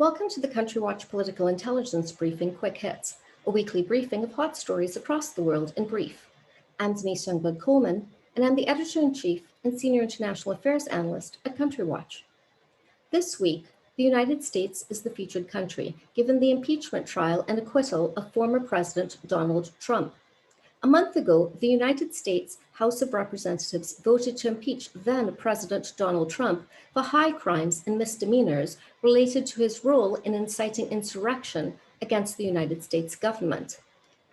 Welcome to the Country Watch Political Intelligence Briefing Quick Hits, a weekly briefing of hot stories across the world in brief. I'm Denise Youngblood Coleman, and I'm the Editor-in-Chief and Senior International Affairs Analyst at Country Watch. This week, the United States is the featured country, given the impeachment trial and acquittal of former President Donald Trump. A month ago, the United States House of Representatives voted to impeach then President Donald Trump for high crimes and misdemeanors related to his role in inciting insurrection against the United States government.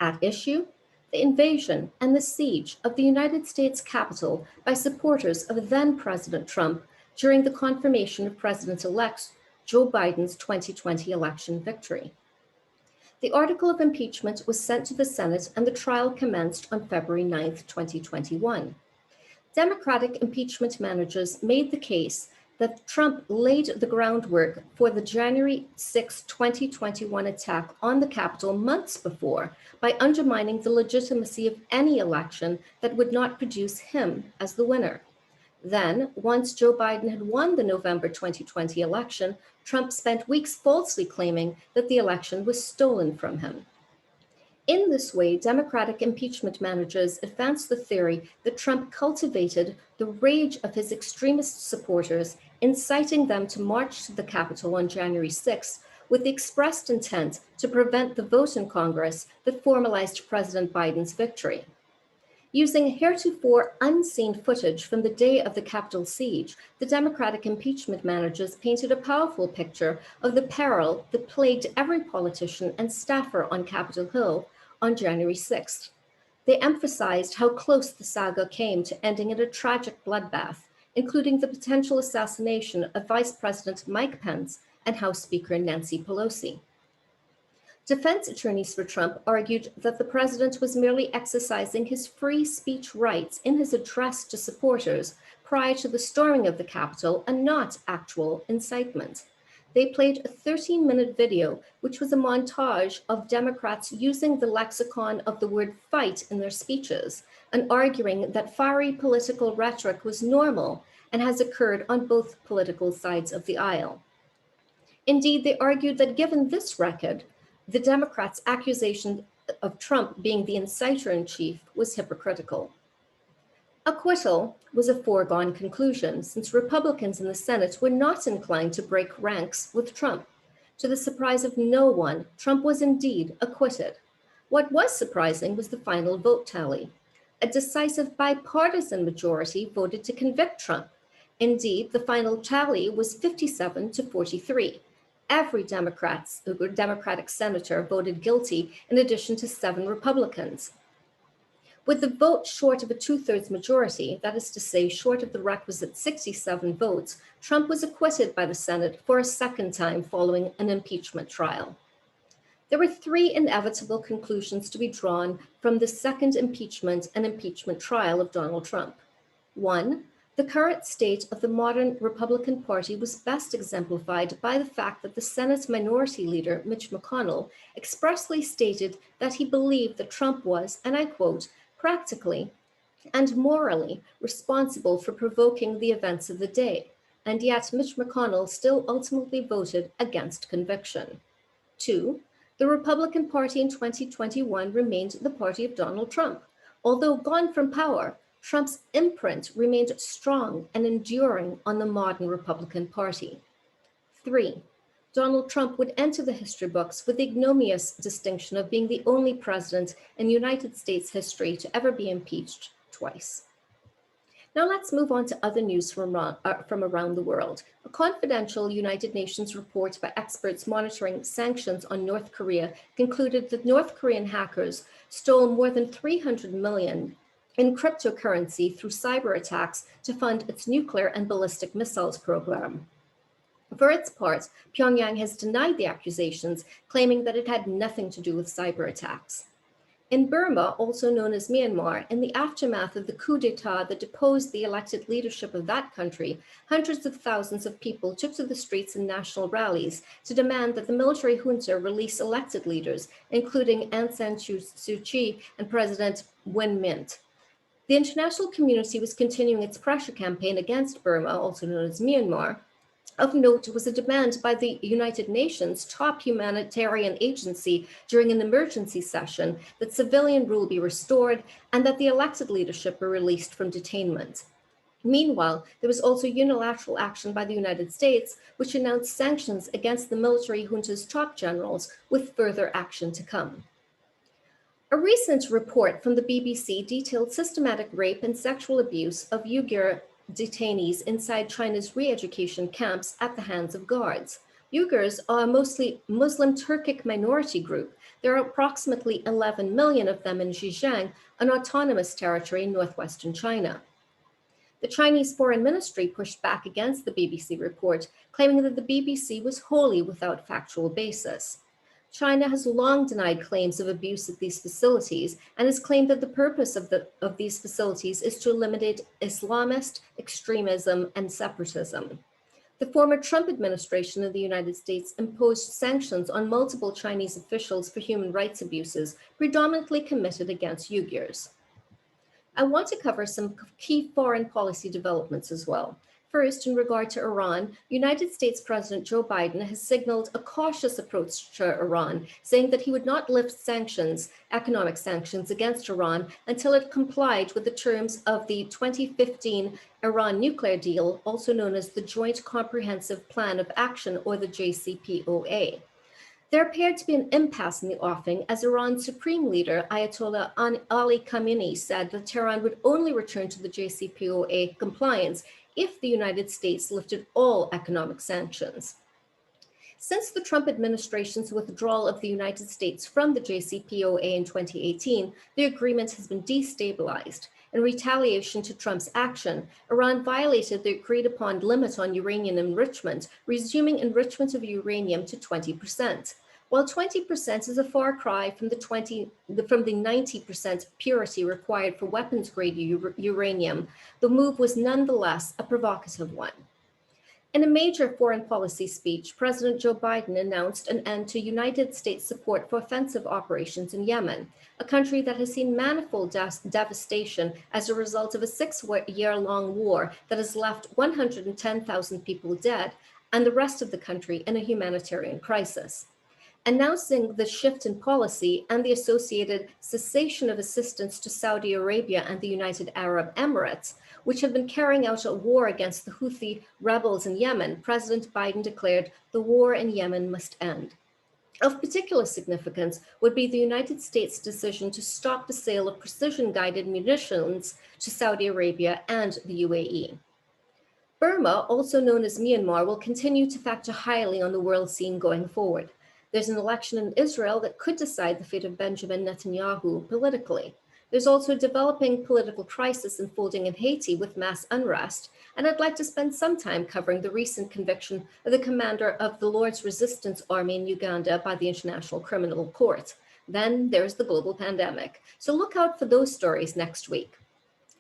At issue, the invasion and the siege of the United States Capitol by supporters of then President Trump during the confirmation of President-elect Joe Biden's 2020 election victory. The article of impeachment was sent to the Senate and the trial commenced on February 9, 2021. Democratic impeachment managers made the case that Trump laid the groundwork for the January 6, 2021 attack on the Capitol months before by undermining the legitimacy of any election that would not produce him as the winner. Then, once Joe Biden had won the November 2020 election, Trump spent weeks falsely claiming that the election was stolen from him. In this way, Democratic impeachment managers advanced the theory that Trump cultivated the rage of his extremist supporters, inciting them to march to the Capitol on January 6 with the expressed intent to prevent the vote in Congress that formalized President Biden's victory. Using heretofore unseen footage from the day of the Capitol siege, the Democratic impeachment managers painted a powerful picture of the peril that plagued every politician and staffer on Capitol Hill on January 6th. They emphasized how close the saga came to ending in a tragic bloodbath, including the potential assassination of Vice President Mike Pence and House Speaker Nancy Pelosi. Defense attorneys for Trump argued that the president was merely exercising his free speech rights in his address to supporters prior to the storming of the Capitol and not actual incitement. They played a 13-minute video, which was a montage of Democrats using the lexicon of the word fight in their speeches and arguing that fiery political rhetoric was normal and has occurred on both political sides of the aisle. Indeed, they argued that given this record, the Democrats' accusation of Trump being the inciter-in-chief was hypocritical. Acquittal was a foregone conclusion since Republicans in the Senate were not inclined to break ranks with Trump. To the surprise of no one, Trump was indeed acquitted. What was surprising was the final vote tally. A decisive bipartisan majority voted to convict Trump. Indeed, the final tally was 57 to 43. Every Democratic senator voted guilty, in addition to 7 Republicans. With the vote short of a 2/3 majority, that is to say, short of the requisite 67 votes, Trump was acquitted by the Senate for a second time following an impeachment trial. There were 3 inevitable conclusions to be drawn from the second impeachment and impeachment trial of Donald Trump. 1. The current state of the modern Republican Party was best exemplified by the fact that the Senate Minority Leader, Mitch McConnell, expressly stated that he believed that Trump was, and I quote, practically and morally responsible for provoking the events of the day, and yet Mitch McConnell still ultimately voted against conviction. 2. The Republican Party in 2021 remained the party of Donald Trump. Although gone from power, Trump's imprint remained strong and enduring on the modern Republican Party. 3. Donald Trump would enter the history books with the ignominious distinction of being the only president in United States history to ever be impeached twice. Now let's move on to other news from around the world. A confidential United Nations report by experts monitoring sanctions on North Korea concluded that North Korean hackers stole more than $300 million in cryptocurrency through cyber attacks to fund its nuclear and ballistic missiles program. For its part, Pyongyang has denied the accusations, claiming that it had nothing to do with cyber attacks. In Burma, also known as Myanmar, in the aftermath of the coup d'etat that deposed the elected leadership of that country, hundreds of thousands of people took to the streets in national rallies to demand that the military junta release elected leaders, including Aung San Suu Kyi and President Win Myint. The international community was continuing its pressure campaign against Burma, also known as Myanmar, Of note was a demand by the United Nations top humanitarian agency during an emergency session that civilian rule be restored and that the elected leadership be released from detainment. Meanwhile, there was also unilateral action by the United States, which announced sanctions against the military junta's top generals, with further action to come. A recent report from the BBC detailed systematic rape and sexual abuse of Uyghur detainees inside China's re-education camps at the hands of guards. Uyghurs are a mostly Muslim Turkic minority group. There are approximately 11 million of them in Xinjiang, an autonomous territory in northwestern China. The Chinese Foreign Ministry pushed back against the BBC report, claiming that the BBC was wholly without factual basis. China has long denied claims of abuse at these facilities and has claimed that the purpose of these facilities is to eliminate Islamist extremism and separatism. The former Trump administration in the United States imposed sanctions on multiple Chinese officials for human rights abuses, predominantly committed against Uyghurs. I want to cover some key foreign policy developments as well. First, in regard to Iran, United States President Joe Biden has signaled a cautious approach to Iran, saying that he would not lift sanctions, economic sanctions against Iran until it complied with the terms of the 2015 Iran nuclear deal, also known as the Joint Comprehensive Plan of Action, or the JCPOA. There appeared to be an impasse in the offing as Iran's supreme leader, Ayatollah Ali Khamenei, said that Tehran would only return to the JCPOA compliance if the United States lifted all economic sanctions. Since the Trump administration's withdrawal of the United States from the JCPOA in 2018, the agreement has been destabilized. In retaliation to Trump's action, Iran violated the agreed upon limit on uranium enrichment, resuming enrichment of uranium to 20%. While 20% is a far cry from the 90% purity required for weapons-grade uranium, the move was nonetheless a provocative one. In a major foreign policy speech, President Joe Biden announced an end to United States support for offensive operations in Yemen, a country that has seen manifold devastation as a result of a 6-year-long war that has left 110,000 people dead and the rest of the country in a humanitarian crisis. Announcing the shift in policy and the associated cessation of assistance to Saudi Arabia and the United Arab Emirates, which have been carrying out a war against the Houthi rebels in Yemen, President Biden declared the war in Yemen must end. Of particular significance would be the United States' decision to stop the sale of precision-guided munitions to Saudi Arabia and the UAE. Burma, also known as Myanmar, will continue to factor highly on the world scene going forward. There's an election in Israel that could decide the fate of Benjamin Netanyahu politically. There's also a developing political crisis unfolding in Haiti with mass unrest, and I'd like to spend some time covering the recent conviction of the commander of the Lord's Resistance Army in Uganda by the International Criminal Court. Then there's the global pandemic. So look out for those stories next week.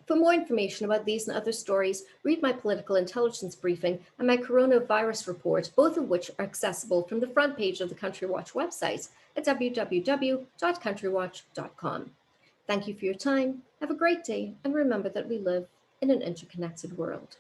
For more information about these and other stories, read my political intelligence briefing and my coronavirus report, both of which are accessible from the front page of the Country Watch website at www.countrywatch.com. Thank you for your time. Have a great day, and remember that we live in an interconnected world.